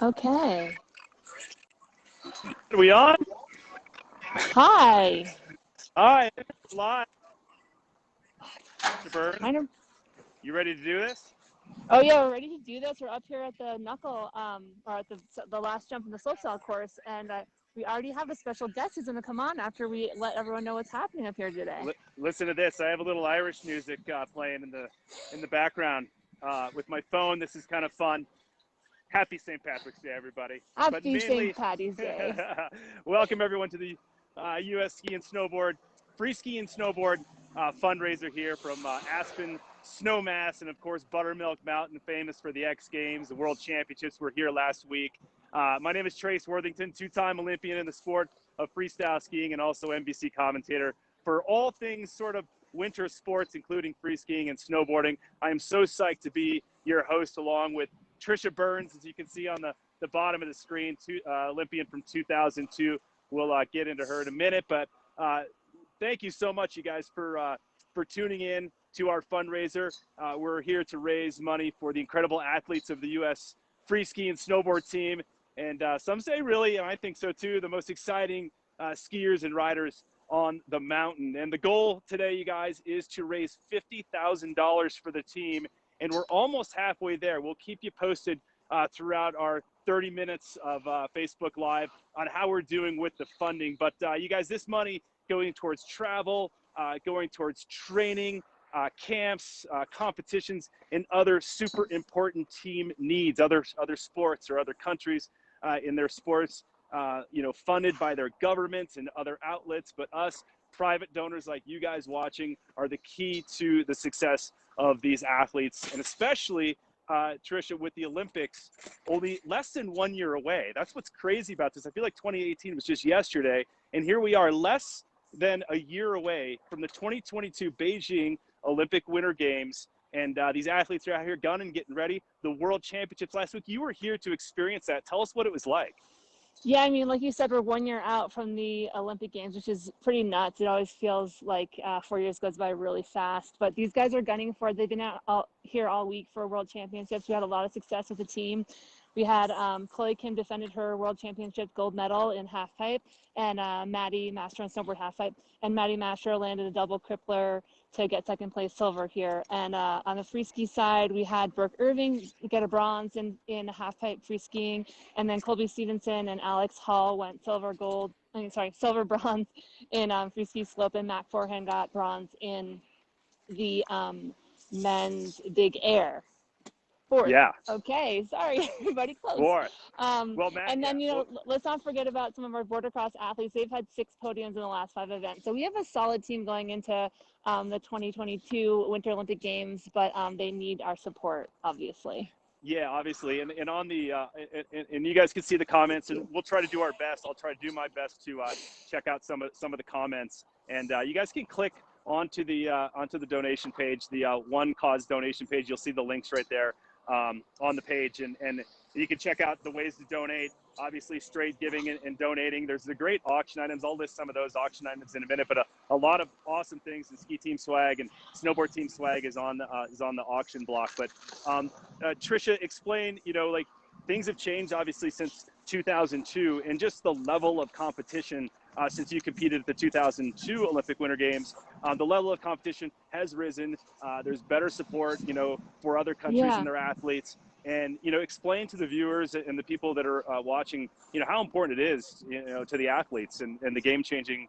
Okay. Are we on? Hi. Hi, live. Mr. Byrnes, you ready to do this? Oh yeah, we're ready to do this. We're up here at the knuckle, or at the last jump in the slopestyle course, and we already have a special guest who's going to come on after we let everyone know what's happening up here today. Listen to this. I have a little Irish music playing in the background with my phone. This is kind of fun. Happy St. Patrick's Day, everybody. Happy St. Patty's Day. Welcome everyone to the US Ski and Snowboard, Freeski and Snowboard fundraiser here from Aspen, Snowmass, and of course Buttermilk Mountain, famous for the X Games. The World Championships were here last week. My name is Tricia Worthington, two-time Olympian in the sport of freestyle skiing and also NBC commentator for all things sort of winter sports, including free skiing and snowboarding. I am so psyched to be your host along with Tricia Byrnes, as you can see on the bottom of the screen, Olympian from 2002. We'll get into her in a minute, but thank you so much, you guys, for tuning in to our fundraiser. We're here to raise money for the incredible athletes of the U.S. Freeski and Snowboard Team, and some say really, and I think so too, the most exciting skiers and riders on the mountain. And the goal today, you guys, is to raise $50,000 for the team, and we're almost halfway there. We'll keep you posted throughout our 30 minutes of Facebook Live on how we're doing with the funding. But you guys, this money going towards travel, going towards training, camps, competitions, and other super important team needs, other sports or other countries in their sports, funded by their governments and other outlets. But us private donors like you guys watching are the key to the success of these athletes, and especially Tricia, with the Olympics only less than 1 year away. That's what's crazy about this. I feel like 2018 was just yesterday, and here we are less than a year away from the 2022 Beijing Olympic Winter Games. And these athletes are out here gunning, getting ready. The World Championships last week, you were here to experience that. Tell us what it was like. Yeah, I mean, like you said, we're 1 year out from the Olympic Games, which is pretty nuts. It always feels like 4 years goes by really fast. But these guys are gunning for it. They've been out here all week for World Championships. We had a lot of success with the team. We had Chloe Kim defended her World Championship gold medal in halfpipe, and Maddie Master in snowboard halfpipe. And Maddie Master landed a double crippler to get second place silver here. And on the free ski side, we had Brooke Irving get a bronze in halfpipe free skiing, and then Colby Stevenson and Alex Hall went silver bronze in free ski slope, and Mac Forehand got bronze in the men's big air. Fourth. Yeah. Okay. Sorry, everybody. Close. Fourth. Well, Matt, and then, let's not forget about some of our border cross athletes. They've had 6 podiums in the last 5 events. So we have a solid team going into the 2022 Winter Olympic Games, but they need our support, obviously. Yeah, obviously. And on the, and you guys can see the comments, and we'll try to do our best. I'll try to do my best to check out some of the comments. And you guys can click onto the donation page, the One Cause donation page. You'll see the links right there. On the page, and you can check out the ways to donate. Obviously, straight giving and donating. There's the great auction items. I'll list some of those auction items in a minute, but a lot of awesome things. And ski team swag and snowboard team swag is on the auction block. But Tricia, explain. Things have changed obviously since 2002, and just the level of competition since you competed at the 2002 Olympic Winter Games. The level of competition has risen. There's better support, for other countries and their athletes. And, explain to the viewers and the people that are watching, how important it is, to the athletes and the game-changing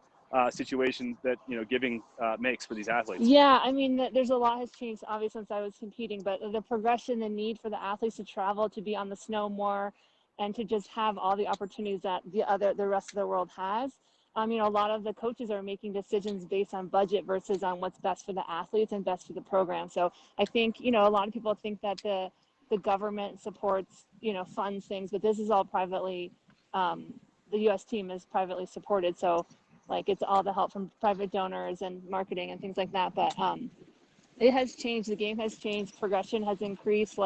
situation that, giving makes for these athletes. Yeah, I mean, there's a lot has changed, obviously, since I was competing, but the progression, the need for the athletes to travel, to be on the snow more, and to just have all the opportunities that the rest of the world has. A lot of the coaches are making decisions based on budget versus on what's best for the athletes and best for the program. So I think, a lot of people think that the government supports, funds things, but this is all privately, the U.S. team is privately supported. So it's all the help from private donors and marketing and things like that. But it has changed. The game has changed. Progression has increased.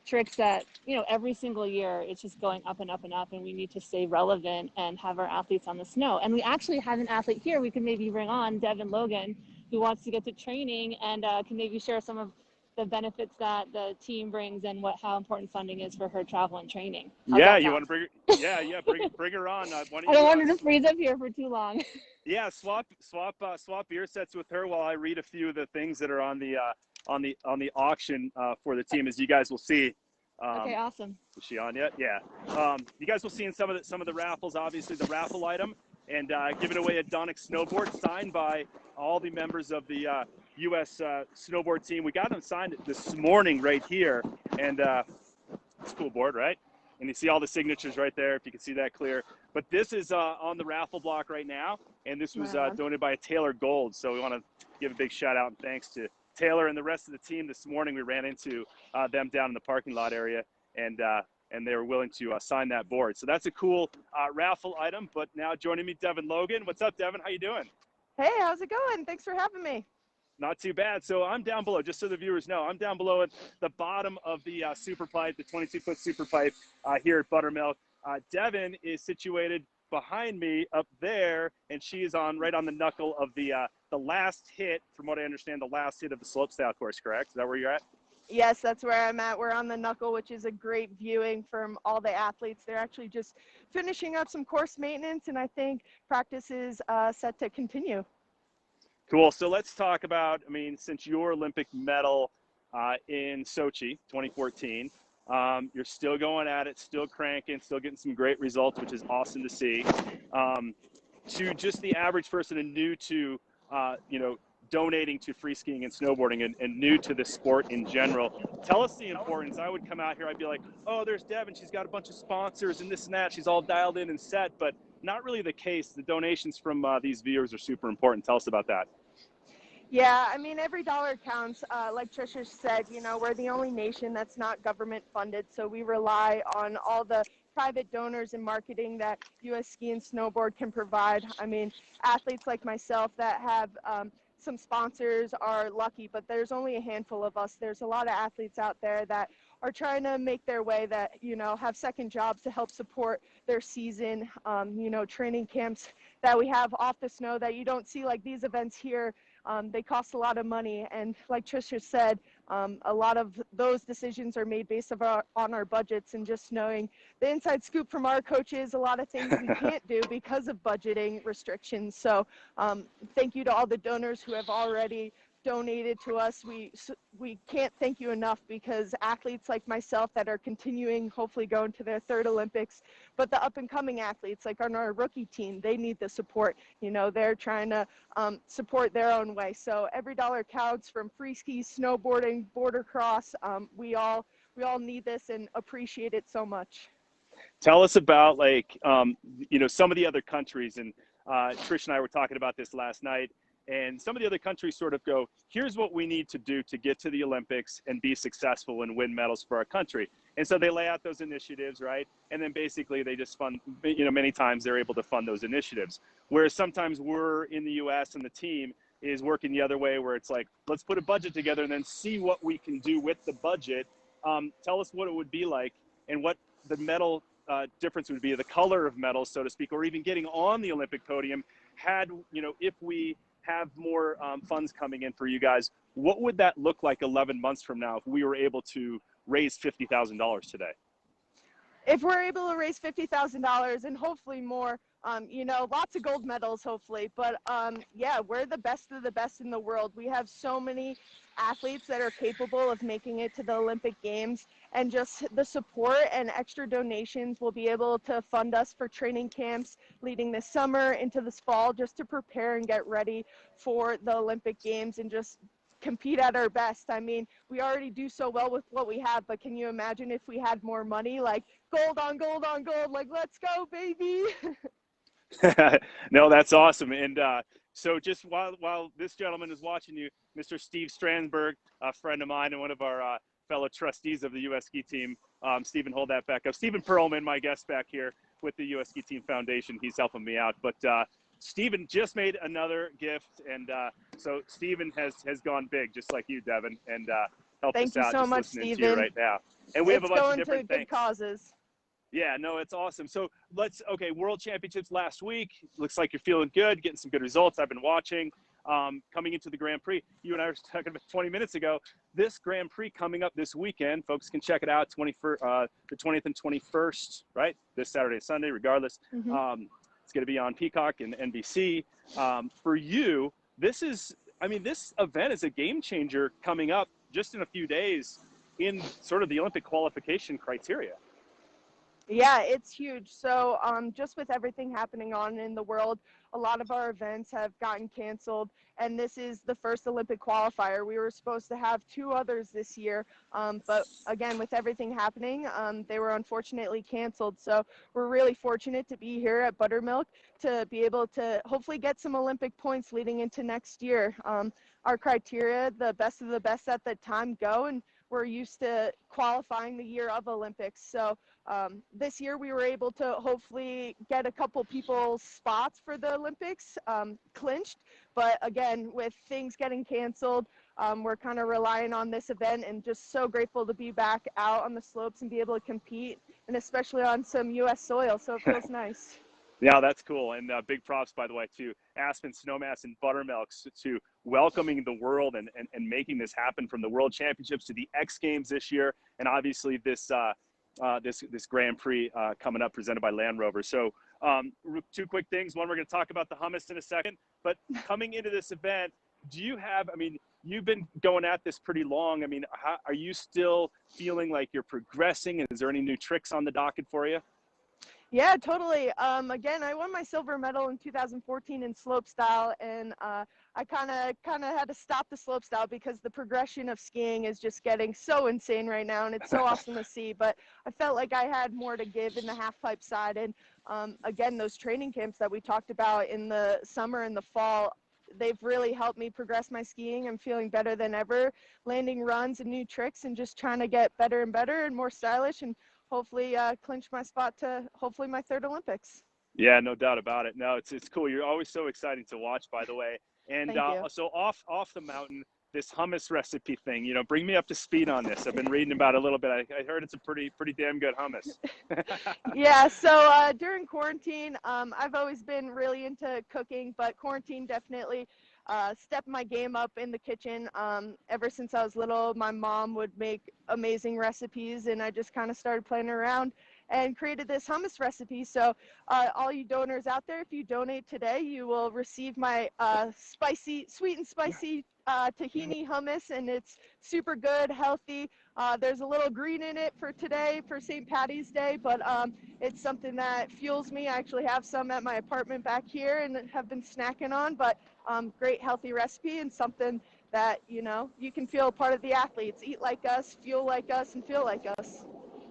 Tricks that, every single year it's just going up and up and up, and we need to stay relevant and have our athletes on the snow. And we actually have an athlete here we can maybe bring on, Devin Logan, who wants to get to training and can maybe share some of the benefits that the team brings and how important funding is for her travel and training. Yeah, you want to bring her? Yeah, bring her on. I don't want her to freeze up here for too long. Yeah, swap beer sets with her while I read a few of the things that are on the auction for the team, as you guys will see. Okay, awesome. Is she on yet? Yeah. You guys will see in some of the raffles, obviously the raffle item, and giving away a Donick snowboard signed by all the members of the U.S. snowboard team. We got them signed this morning right here, and it's a cool board, right? And you see all the signatures right there, if you can see that clear. But this is on the raffle block right now, and this was donated by Taylor Gold. So we want to give a big shout out and thanks to Taylor and the rest of the team. This morning we ran into them down in the parking lot area, and they were willing to sign that board. So that's a cool raffle item. But now joining me, Devin Logan. What's up, Devin? How you doing? Hey, how's it going? Thanks for having me. Not too bad. So I'm down below, just so the viewers know, I'm down below at the bottom of the super pipe, the 22-foot super pipe here at Buttermilk. Devin is situated behind me up there, and she is right on the knuckle of the last hit, from what I understand, the last hit of the slopestyle course, correct? Is that where you're at? Yes, that's where I'm at. We're on the knuckle, which is a great viewing from all the athletes. They're actually just finishing up some course maintenance, and I think practice is set to continue. Cool. So let's talk about, since your Olympic medal in Sochi 2014, you're still going at it, still cranking, still getting some great results, which is awesome to see. To just the average person and new to, donating to free skiing and snowboarding and new to the sport in general, tell us the importance. I would come out here, I'd be like, oh, there's Devin. She's got a bunch of sponsors and this and that. She's all dialed in and set, but not really the case. The donations from these viewers are super important. Tell us about that. Yeah, every dollar counts. Like Tricia said, we're the only nation that's not government funded, so we rely on all the private donors and marketing that U.S. Ski and Snowboard can provide. Athletes like myself that have some sponsors are lucky, but there's only a handful of us. There's a lot of athletes out there that are trying to make their way, that, have second jobs to help support their season, training camps that we have off the snow that you don't see, like these events here. They cost a lot of money, and like Tricia said, a lot of those decisions are made based on our budgets, and just knowing the inside scoop from our coaches, a lot of things we can't do because of budgeting restrictions. So thank you to all the donors who have already donated to us. We can't thank you enough, because athletes like myself that are continuing, hopefully going to their third Olympics, but the up and coming athletes like on our rookie team, they need the support. They're trying to support their own way. So every dollar counts, from Freeski, snowboarding, border cross. We all need this and appreciate it so much. Tell us about some of the other countries, and Trish and I were talking about this last night. And some of the other countries sort of go, here's what we need to do to get to the Olympics and be successful and win medals for our country. And so they lay out those initiatives, right? And then basically they just fund, many times they're able to fund those initiatives. Whereas sometimes we're in the US and the team is working the other way, where it's like, let's put a budget together and then see what we can do with the budget. Tell us what it would be like and what the medal difference would be, the color of medals, so to speak, or even getting on the Olympic podium had, if we have more funds coming in for you guys. What would that look like 11 months from now if we were able to raise $50,000 today? If we're able to raise $50,000 and hopefully more, lots of gold medals, hopefully. But yeah, we're the best of the best in the world. We have so many athletes that are capable of making it to the Olympic Games, and just the support and extra donations will be able to fund us for training camps leading this summer into this fall, just to prepare and get ready for the Olympic Games and just compete at our best. We already do so well with what we have, but can you imagine if we had more money, like gold on gold on gold, like let's go, baby. No, that's awesome. And so just while this gentleman is watching you, Mr. Steve Strandberg, a friend of mine and one of our fellow trustees of the U.S. Ski Team. Stephen, hold that back up. Stephen Perlman, my guest back here with the U.S. Ski Team Foundation. He's helping me out. But Stephen just made another gift, and so Stephen has gone big, just like you, Devin, and helped us out. Thank you so much, listening Stephen. to you right now. And we have a bunch of different good things. causes. Yeah, no, it's awesome. So World Championships last week. Looks like you're feeling good, getting some good results. I've been watching. Coming into the Grand Prix, you and I were talking about 20 minutes ago. this Grand Prix coming up this weekend. Folks can check it out, the 20th and 21st, right? This Saturday, Sunday, regardless. Mm-hmm. It's going to be on Peacock and NBC. For you, this event is a game changer coming up just in a few days in sort of the Olympic qualification criteria. Yeah, it's huge. So just with everything happening on in the world, a lot of our events have gotten canceled, and this is the first Olympic qualifier. We were supposed to have 2 others this year, but again, with everything happening, they were unfortunately canceled. So we're really fortunate to be here at Buttermilk to be able to hopefully get some Olympic points leading into next year. Our criteria, the best of the best at the time go, and we're used to qualifying the year of Olympics. So this year we were able to hopefully get a couple people's spots for the Olympics clinched. But again, with things getting canceled, we're kind of relying on this event, and just so grateful to be back out on the slopes and be able to compete, and especially on some U.S. soil. So it feels nice. Yeah, that's cool. And big props, by the way, to Aspen Snowmass and Buttermilk to welcoming the world and making this happen, from the World Championships to the X Games this year, and obviously this Grand Prix coming up, presented by Land Rover. So 2 quick things. One, we're going to talk about the hummus in a second. But coming into this event, do you have, you've been going at this pretty long. Are you still feeling like you're progressing? And is there any new tricks on the docket for you? Yeah, totally. Again, I won my silver medal in 2014 in slopestyle, and I kind of had to stop the slopestyle because the progression of skiing is just getting so insane right now, and it's so awesome to see. But I felt like I had more to give in the half pipe side, and again, those training camps that we talked about in the summer and the fall, they've really helped me progress my skiing. I'm feeling better than ever, landing runs and new tricks, and just trying to get better and better and more stylish, and hopefully clinch my spot to hopefully my 3rd Olympics. Yeah, no doubt about it. No, it's cool. You're always so exciting to watch, by the way. And so off the mountain, this hummus recipe thing, bring me up to speed on this. I've been reading about it a little bit. I heard it's a pretty damn good hummus. Yeah, so during quarantine, I've always been really into cooking, but quarantine definitely stepped my game up in the kitchen. Ever since I was little, my mom would make amazing recipes, and I just kind of started playing around and created this hummus recipe. So all you donors out there, if you donate today, you will receive my sweet and spicy tahini hummus, and it's super good, healthy. There's a little green in it for today, for St. Patty's Day, but it's something that fuels me. I actually have some at my apartment back here and have been snacking on, but great healthy recipe, and something that, you can feel part of the athletes. Eat like us, fuel like us, and feel like us.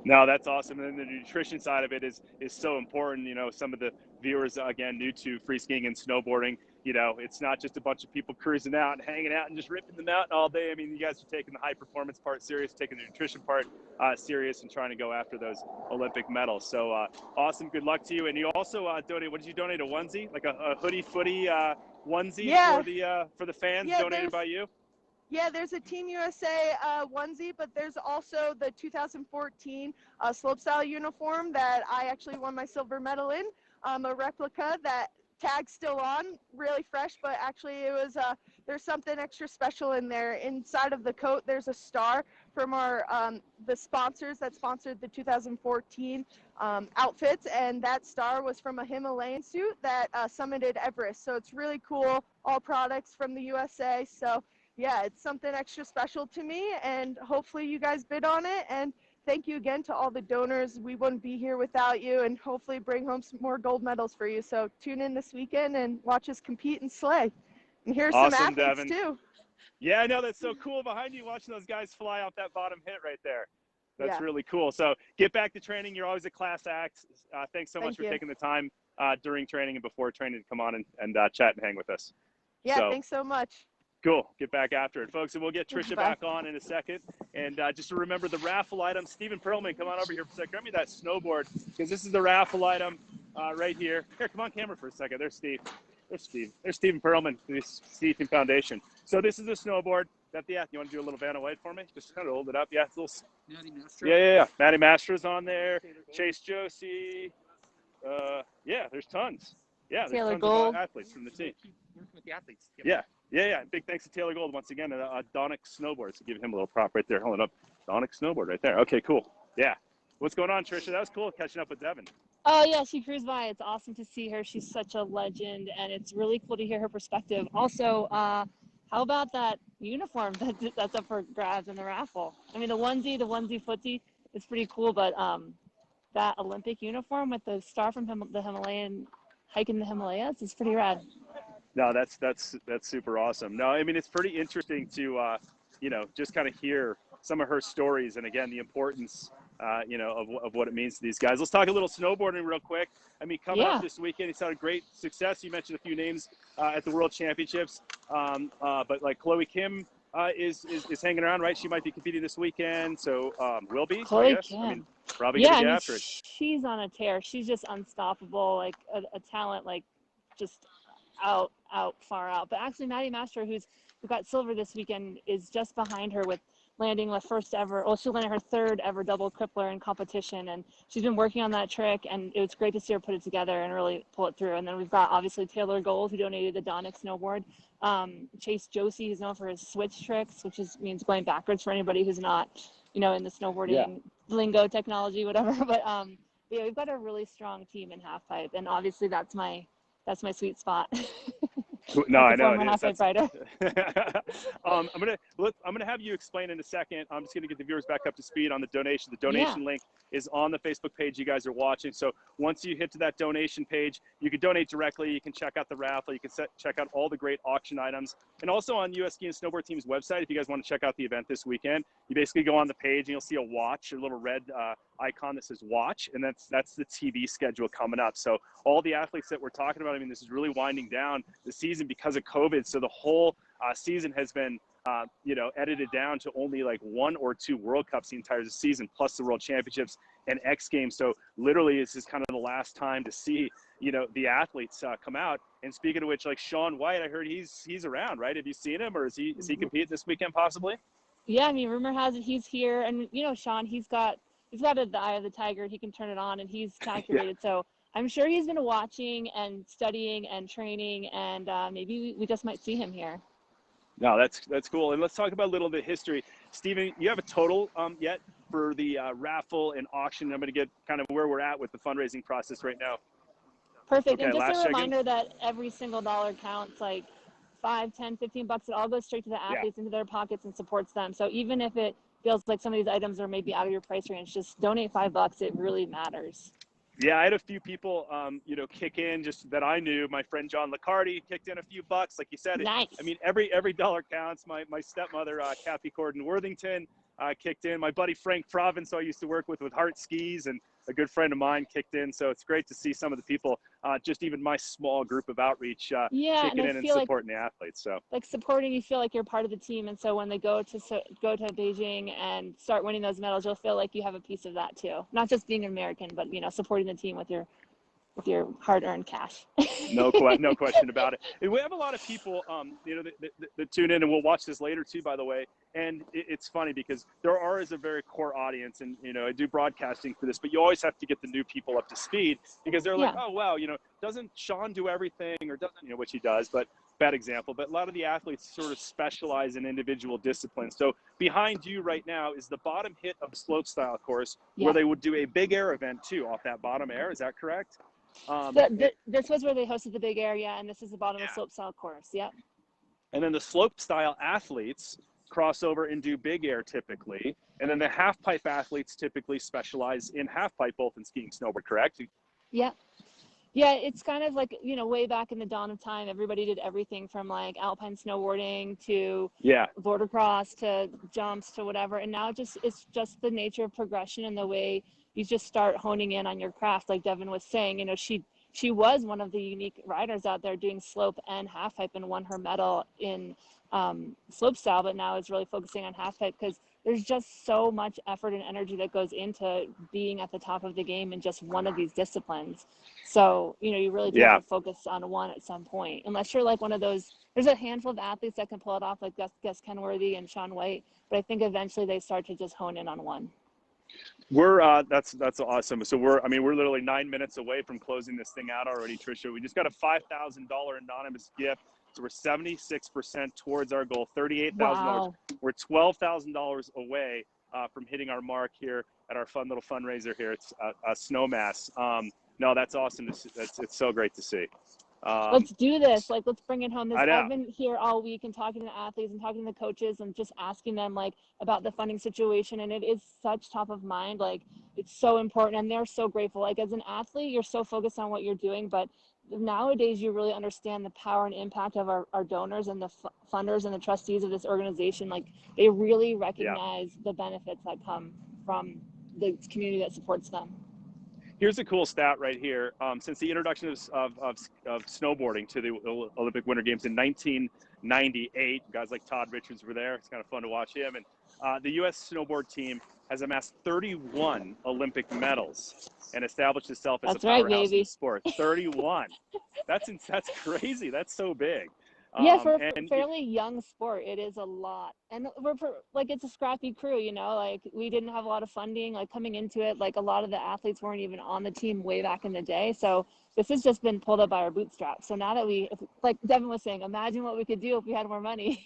No, that's awesome. And the nutrition side of it is so important. Some of the viewers, again, new to free skiing and snowboarding, it's not just a bunch of people cruising out and hanging out and just ripping the mountain all day. You guys are taking the high performance part serious, taking the nutrition part serious, and trying to go after those Olympic medals. So awesome. Good luck to you. And you also donate, what did you donate? A onesie, like a hoodie footy onesie for the fans, donated by you? Yeah, there's a Team USA onesie, but there's also the 2014 slopestyle uniform that I actually won my silver medal in, a replica that tag's still on, really fresh, but actually it was, there's something extra special in there. Inside of the coat, there's a star from our, the sponsors that sponsored the 2014 outfits, and that star was from a Himalayan suit that summited Everest. So it's really cool, all products from the USA. So yeah, it's something extra special to me, and hopefully you guys bid on it. And thank you again to all the donors. We wouldn't be here without you, and hopefully bring home some more gold medals for you. So tune in this weekend and watch us compete and slay. And here's awesome, some athletes Devin. too. Yeah, I know, that's so cool behind you, watching those guys fly off that bottom hit right there. That's really cool. So get back to training. You're always a class act. Thanks so much for taking the time during training and before training to come on and chat and hang with us. Yeah, thanks so much. Cool. Get back after it, folks. And we'll get Tricia back on in a second. And just to remember the raffle item, Stephen Perlman, come on over here for a second. Grab me that snowboard, because this is the raffle item right here. Here, come on camera for a second. There's Steve. There's Stephen Perlman, the Stephen Foundation. So this is a snowboard that you want to do a little Vanna White for me? Just kind of hold it up. Yeah, it's a little. Maddie Mastro. Yeah. Maddie Mastro's on there. Chase Josie. Yeah, there's tons. Yeah, there's tons of athletes from the team. With the athletes. Yeah. Yeah. Big thanks to Taylor Gold once again. Donic Snowboards. So give him a little prop right there. Hold it up. Donic Snowboard right there. Okay, cool. Yeah. What's going on, Tricia? That was cool catching up with Devin. Oh yeah, she cruised by. It's awesome to see her. She's such a legend, and it's really cool to hear her perspective. Also, how about that uniform that's up for grabs in the raffle? I mean, the onesie footsie is pretty cool, but that Olympic uniform with the star from the Himalayan hike in the Himalayas is pretty rad. No, that's super awesome. No, I mean, it's pretty interesting to just kind of hear some of her stories, and again, the importance of what it means to these guys. Let's talk a little snowboarding real quick. I mean, coming up this weekend, it's had a great success. You mentioned a few names at the World Championships, but like Chloe Kim is hanging around, right? She might be competing this weekend, so will be. Chloe I guess. Kim. I mean, probably gonna get after it. She's on a tear. She's just unstoppable, like a talent, like just far out. But actually, Maddie Master, who got silver this weekend, is just behind her with landing the first ever, she landed her third ever double crippler in competition, and she's been working on that trick, and it was great to see her put it together and really pull it through. And then we've got obviously Taylor Gold, who donated the Donic snowboard. Chase Josie, who's known for his switch tricks, which means going backwards for anybody who's not, in the snowboarding lingo technology, whatever. But yeah, we've got a really strong team in half pipe, and obviously that's my sweet spot. No, I know it is. I'm gonna have you explain in a second. I'm just gonna get the viewers back up to speed on the donation. The donation link is on the Facebook page you guys are watching. So once you hit to that donation page, you can donate directly. You can check out the raffle. You can check out all the great auction items, and also on US Ski and Snowboard Teams website. If you guys want to check out the event this weekend, you basically go on the page and you'll see a watch, a little red icon that says watch, and that's the TV schedule coming up. So all the athletes that we're talking about, I mean, this is really winding down the season because of COVID. So the whole season has been, edited down to only like 1 or 2 World Cups the entire season, plus the World Championships and X Games. So literally, this is kind of the last time to see, the athletes come out. And speaking of which, like Shaun White, I heard he's around, right? Have you seen him, or is he competing this weekend possibly? Yeah, I mean, rumor has it he's here, and Shaun, he's got the eye of the tiger. He can turn it on, and he's calculated. So I'm sure he's been watching and studying and training, and maybe we just might see him here. No, that's cool. And let's talk about a little bit of history. Steven, you have a total yet for the raffle and auction? I'm going to get kind of where we're at with the fundraising process right now. Perfect. Okay, and just a reminder that every single dollar counts, like $5, $10, $15. It all goes straight to the athletes, into their pockets, and supports them. So even if it feels like some of these items are maybe out of your price range, just donate $5. It really matters. Yeah, I had a few people, kick in just that I knew. My friend John Licardi kicked in a few bucks, like you said. Nice. I mean, every dollar counts. My stepmother, Kathy Corden Worthington, kicked in. My buddy Frank Province, who I used to work with Heart Skis, and a good friend of mine kicked in. So it's great to see some of the people, just even my small group of outreach, kicking in and supporting the athletes. So like supporting, you feel like you're part of the team, and so when they go to Beijing and start winning those medals, you'll feel like you have a piece of that too. Not just being an American, but supporting the team with your hard-earned cash. No question about it. And we have a lot of people, that tune in, and we'll watch this later too, by the way. And it's funny because there is a very core audience, and I do broadcasting for this, but you always have to get the new people up to speed because they're like, oh wow, doesn't Shaun do everything, or doesn't which he does, but bad example. But a lot of the athletes sort of specialize in individual disciplines. So behind you right now is the bottom hit of the slopestyle course, where they would do a big air event too off that bottom air. Is that correct? This was where they hosted the big area, and this is the bottom of the slopestyle course. Yep. And then the slopestyle athletes cross over and do big air typically, and then the half pipe athletes typically specialize in half pipe, both in skiing and snowboard. Correct? Yep. Yeah, it's kind of like way back in the dawn of time, everybody did everything from like alpine snowboarding to border cross to jumps to whatever, and now it's just the nature of progression and the way you just start honing in on your craft. Like Devin was saying, she was one of the unique riders out there doing slope and half pipe, and won her medal in slope style, but now is really focusing on half pipe because there's just so much effort and energy that goes into being at the top of the game in just one of these disciplines. So, you really do have to focus on one at some point, unless you're like one of those. There's a handful of athletes that can pull it off, like Gus Kenworthy and Shaun White, but I think eventually they start to just hone in on one. We're that's awesome. So we're literally 9 minutes away from closing this thing out already, Tricia. We just got a $5,000 anonymous gift So we're 76% towards our goal, $38,000. Wow. We're $12,000 away from hitting our mark here at our fun little fundraiser here. It's a Snowmass. No, that's awesome. It's so great to see. Let's do this. Like, let's bring it home. I I've been here all week and talking to the athletes and talking to the coaches and just asking them like about the funding situation. And it is such top of mind. Like, it's so important. And they're so grateful. Like, as an athlete, you're so focused on what you're doing. But nowadays, you really understand the power and impact of our donors and the funders and the trustees of this organization. Like, they really recognize the benefits that come from the community that supports them. Here's a cool stat right here. Since the introduction of snowboarding to the Olympic Winter Games in 1998, guys like Todd Richards were there. It's kind of fun to watch him. And the U.S. snowboard team has amassed 31 Olympic medals and established itself as a powerhouse in the sport. 31. That's crazy. That's so big. Yeah, for a fairly young sport, it is a lot. And it's a scrappy crew, you know, like we didn't have a lot of funding, like coming into it, like a lot of the athletes weren't even on the team way back in the day. So this has just been pulled up by our bootstraps. So now that like Devin was saying, imagine what we could do if we had more money.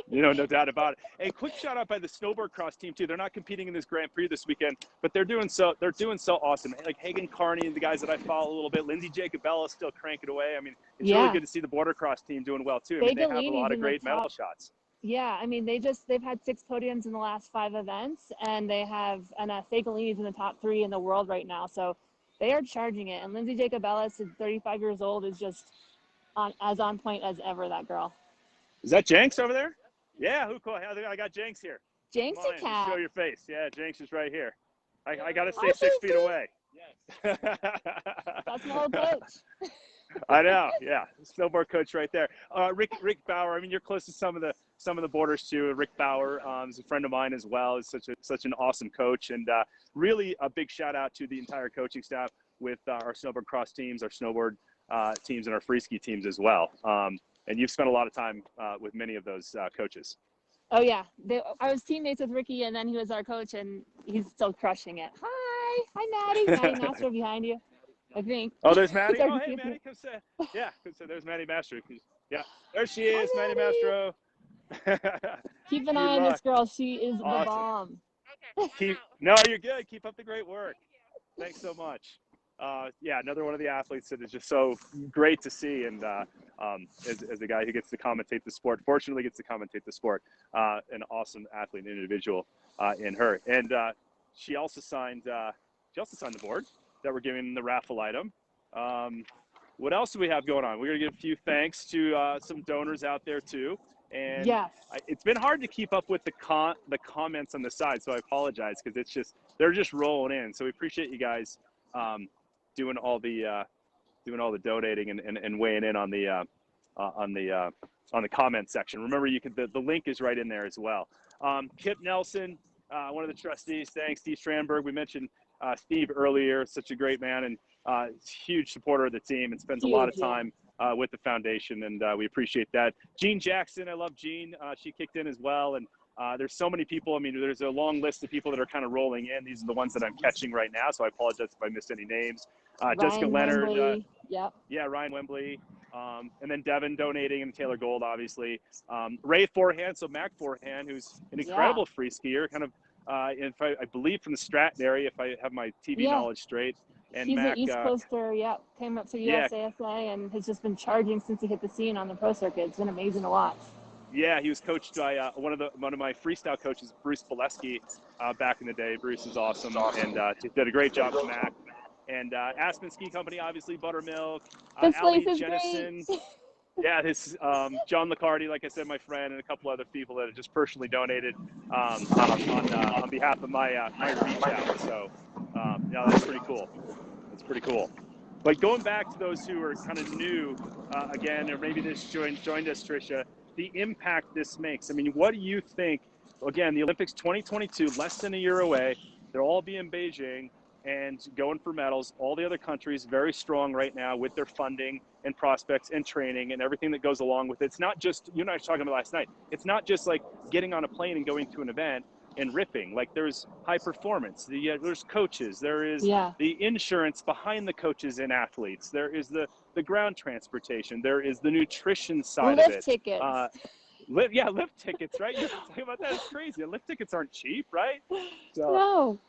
You know, no doubt about it. A quick shout out by the snowboard cross team too. They're not competing in this Grand Prix this weekend, but they're doing so awesome. Like Hagen Carney and the guys that I follow a little bit. Lindsay Jacobella still cranking away. I mean, it's really good to see the border cross team doing well too. I mean, they have a lot of great medal shots. Yeah, I mean, they've had 6 podiums in the last 5 events, and they have Fagolini's in the top 3 in the world right now. So they are charging it. And Lindsay Jacobella, 35 years old, is just on point as ever. That girl. Is that Jenks over there? Yeah, who cool? I got Jenks here. Jenks a cat. Show your face. Yeah, Jenks is right here. I got to stay 6 feet away. Yes. That's my old coach. I know. Yeah, snowboard coach right there. Rick Bauer. I mean, you're close to some of the borders too. Rick Bauer is a friend of mine as well. Is such an awesome coach, and really a big shout out to the entire coaching staff with our snowboard cross teams, our snowboard teams, and our freeski teams as well. And you've spent a lot of time with many of those coaches. Oh, yeah. I was teammates with Ricky, and then he was our coach, and he's still crushing it. Hi, Maddie. Maddie Mastro behind you, I think. Oh, there's Maddie. Oh, hey, Maddie. Come say. Yeah, so there's Maddie Mastro. Yeah, there she is, Maddie Mastro. Keep an eye on this girl. She is the bomb. No, you're good. Keep up the great work. Thanks so much. Yeah, another one of the athletes that is just so great to see, and as the guy who gets to commentate the sport, fortunately gets to commentate the sport, an awesome athlete and individual in her. And she also signed the board that we're giving the raffle item. What else do we have going on? We're gonna give a few thanks to some donors out there too. And yes. It's been hard to keep up with the comments on the side, so I apologize because they're just rolling in. So we appreciate you guys doing all the donating and weighing in on the comment section. Remember, the link is right in there as well. Kip Nelson, one of the trustees, thanks. Steve Strandberg, we mentioned Steve earlier, such a great man and huge supporter of the team and spends a lot of time with the foundation, and we appreciate that. Jean Jackson, I love Jean. She kicked in as well, and there's so many people. I mean, there's a long list of people that are kind of rolling in. These are the ones that I'm catching right now, so I apologize if I missed any names. Jessica Leonard. Yeah, Ryan Wembley. And then Devin donating, and Taylor Gold, obviously. Ray Forehand, so Mac Forehand, who's an incredible free skier, kind of, I believe from the Stratton area, if I have my TV knowledge straight. And he's Mac, an East Coaster, came up to USASA and has just been charging since he hit the scene on the pro circuit. It's been amazing to watch. Yeah, he was coached by one of my freestyle coaches, Bruce Pileski, back in the day. Bruce is awesome, and did a great job with Mac. And Aspen Ski Company, obviously, Buttermilk, Ali Jennison. Yeah, this John Licardi, like I said, my friend, and a couple other people that have just personally donated on behalf of my reach out. So, that's pretty cool. That's pretty cool. But going back to those who are kind of new, again, or maybe this joined us, Tricia, the impact this makes. I mean, what do you think? Again, the Olympics 2022, less than a year away. They'll all be in Beijing and going for medals. All the other countries very strong right now with their funding and prospects and training and everything that goes along with it. It's not just, you and I were talking about last night, it's not just like getting on a plane and going to an event. and ripping. Like there's high performance, there's coaches, there is Yeah. the insurance behind the coaches and athletes, there is the ground transportation, there is the nutrition side of Lift it. tickets. Lift tickets, right? You're talking about that. It's crazy. Lift tickets aren't cheap, right? So, No.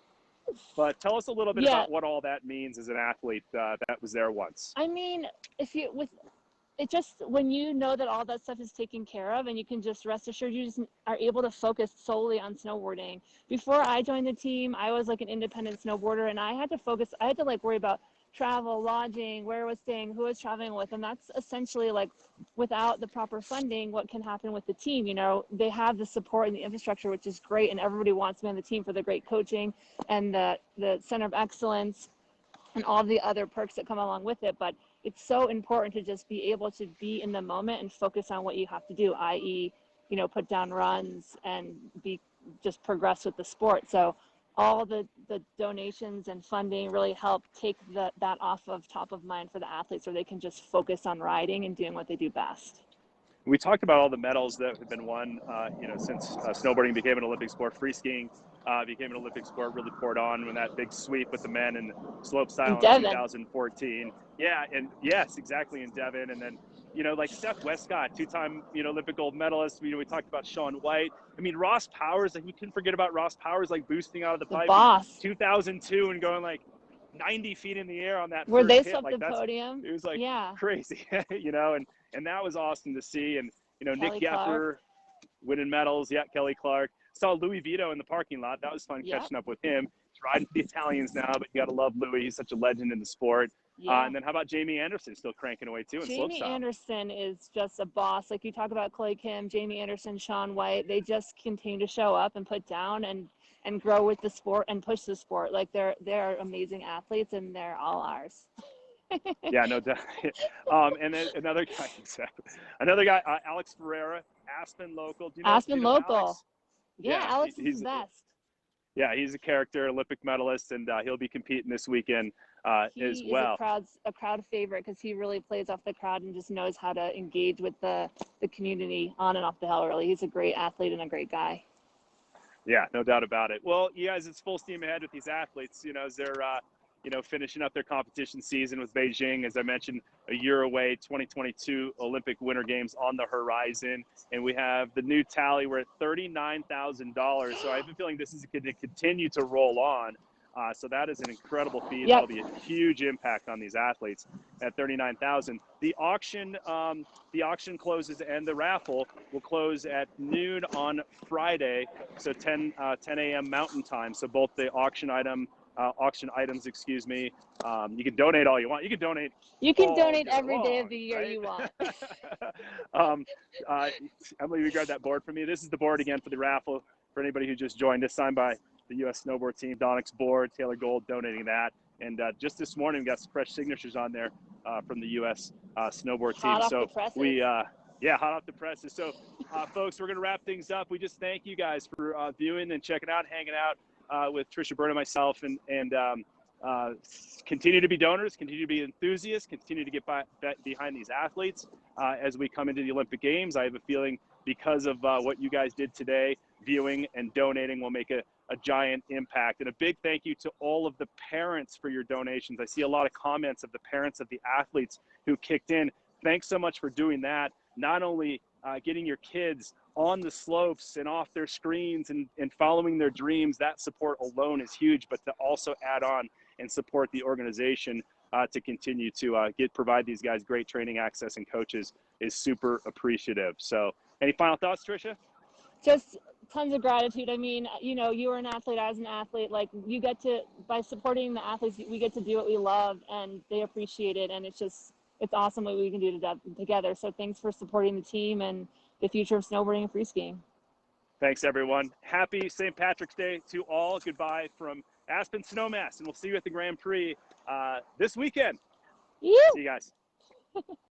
but tell us a little bit Yeah. about what all that means as an athlete that was there once. I mean, when you know that all that stuff is taken care of and you can just rest assured you just are able to focus solely on snowboarding. Before I joined the team, I was like an independent snowboarder, and I had to like worry about travel, lodging, where I was staying, who I was traveling with. And that's essentially like, without the proper funding, what can happen with the team. You know, they have the support and the infrastructure, which is great, and everybody wants to be on the team for the great coaching and the center of excellence and all the other perks that come along with it. But it's so important to just be able to be in the moment and focus on what you have to do, i.e., you know, put down runs and just progress with the sport. So all the donations and funding really help take that off of top of mind for the athletes, so they can just focus on riding and doing what they do best. We talked about all the medals that have been won, since snowboarding became an Olympic sport. Free skiing became an Olympic sport, really poured on when that big sweep with the men in slope style in 2014. Yeah, and yes, exactly, in Devon. And then, you know, like Steph Westcott, two-time, Olympic gold medalist. We talked about Shaun White. I mean, Ross Powers, like, we couldn't forget about Ross Powers, like boosting out of the pipe boss. in 2002 and going like 90 feet in the air on that Where first they hit. swept Like, the podium. It was like yeah. crazy, and that was awesome to see. And, Nick Yepper winning medals. Yeah, Kelly Clark. Saw Louis Vito in the parking lot. That was fun catching up with him. He's riding the Italians now, but you got to love Louis. He's such a legend in the sport. Yeah. And then how about Jamie Anderson still cranking away too in slopestyle? Jamie Anderson is just a boss. Like you talk about Clay Kim, Jamie Anderson, Shaun White, they just continue to show up and put down and grow with the sport and push the sport. Like they're amazing athletes, and they're all ours. Yeah, no doubt. And then another guy, Alex Ferreira, Aspen local. Do you know local. Alex? Yeah, Alex is the best. Yeah, he's a character, Olympic medalist, and he'll be competing this weekend as well. He's a crowd favorite because he really plays off the crowd and just knows how to engage with the community on and off the hill. Really, he's a great athlete and a great guy. Yeah, no doubt about it. Well, you guys, it's full steam ahead with these athletes. As they're finishing up their competition season with Beijing, as I mentioned, a year away, 2022 Olympic Winter Games on the horizon. And we have the new tally. We're at $39,000. So I have a feeling this is going to continue to roll on. So that is an incredible feat. Yep. That'll be a huge impact on these athletes at $39,000. The auction closes, and the raffle will close at noon on Friday. So 10 a.m. Mountain Time. So both the auction items, you can donate all you want. You can donate every day of the year, right? You want. Emily, you grab that board for me. This is the board again for the raffle for anybody who just joined us, signed by the U.S. Snowboard Team, Donnick's board, Taylor Gold donating that. And just this morning, we got some fresh signatures on there from the U.S. Snowboard Team. Hot off the presses. Hot off the presses. So, folks, we're going to wrap things up. We just thank you guys for viewing and checking out, hanging out with Tricia, Byrnes, and myself, and continue to be donors, continue to be enthusiasts, continue to get behind these athletes as we come into the Olympic Games. I have a feeling because of what you guys did today, viewing and donating will make a giant impact. And a big thank you to all of the parents for your donations. I see a lot of comments of the parents of the athletes who kicked in. Thanks so much for doing that. Not only getting your kids on the slopes and off their screens and following their dreams, that support alone is huge, but to also add on and support the organization to continue to provide these guys great training access and coaches is super appreciative. So any final thoughts, Tricia? Just tons of gratitude. I mean, you were an athlete, I was an athlete. Like, by supporting the athletes, we get to do what we love, and they appreciate it. And it's awesome what we can do together. So thanks for supporting the team and the future of snowboarding and free skiing. Thanks, everyone. Happy St. Patrick's Day to all. Goodbye from Aspen Snowmass, and we'll see you at the Grand Prix this weekend. Yeah. See you guys.